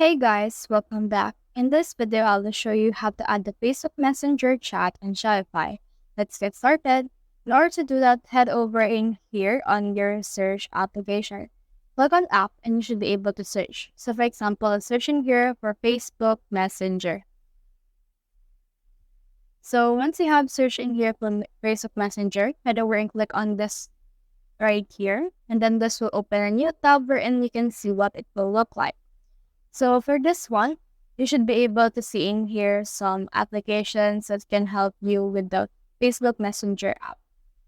Hey guys, welcome back. In this video, I'll show you how to add the Facebook Messenger chat in Shopify. Let's get started. In order to do that, head over in here on your search application. Click on app and you should be able to search. So for example, I'm searching here for Facebook Messenger. So once you have searched in here for Facebook Messenger, head over and click on this right here. And then this will open a new tab wherein you can see what it will look like. So for this one, you should be able to see in here some applications that can help you with the Facebook Messenger app.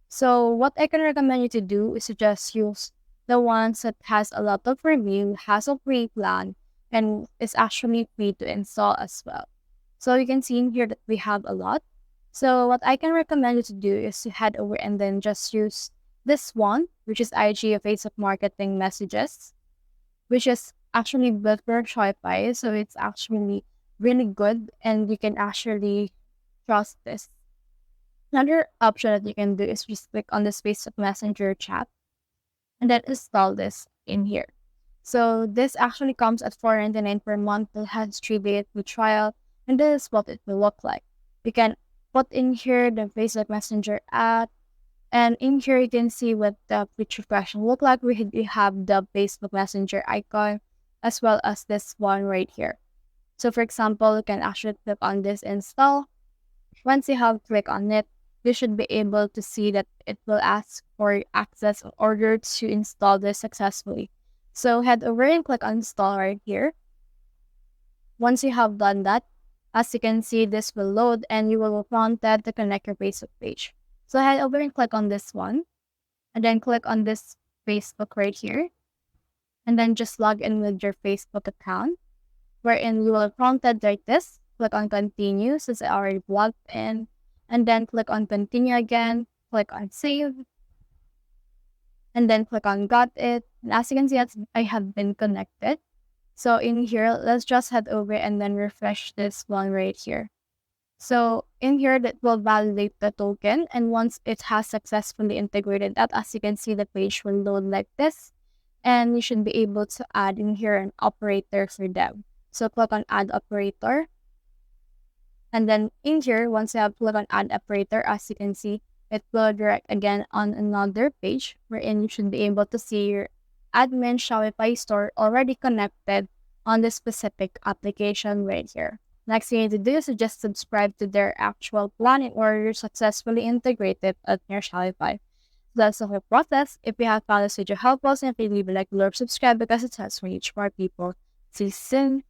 So what I can recommend you to do is to just use the ones that has a lot of review, has a free plan, and is actually free to install as well. So you can see in here that we have a lot. So what I can recommend you to do is to head over and then just use this one, which is IG Facebook Marketing Messages, which is actually built for Shopify. So it's actually really good and you can actually trust this. Another option that you can do is just click on this Facebook Messenger chat and then install this in here. So this actually comes at $4.99 per month. It has 3-day free trial, and this is what it will look like. You can put in here the Facebook Messenger app, and in here you can see what the push refresh will look like. We have the Facebook Messenger icon as well as this one right here. So for example, you can actually click on this install. Once you have clicked on it, you should be able to see that it will ask for access in order to install this successfully. So head over and click on install right here. Once you have done that, as you can see, this will load and you will be prompted to connect your Facebook page. So head over and click on this one, and then click on this Facebook right here, and then just log in with your Facebook account, wherein you will be prompted like this. Click on continue since I already logged in, and then click on continue again, click on save, and then click on got it. And as you can see, I have been connected. So in here, let's just head over and then refresh this one right here. So in here, that will validate the token. And once it has successfully integrated that, as you can see, the page will load like this. And you should be able to add in here an operator for them. So click on add operator. And then in here, once you have clicked on add operator, as you can see, it will direct again on another page wherein you should be able to see your admin Shopify store already connected on this specific application right here. Next thing you need to do is to just subscribe to their actual plan in order to successfully integrate it at your Shopify. That's the whole process. If you have found this video helpful, simply leave a like, below, subscribe because it helps reach more people. See you soon.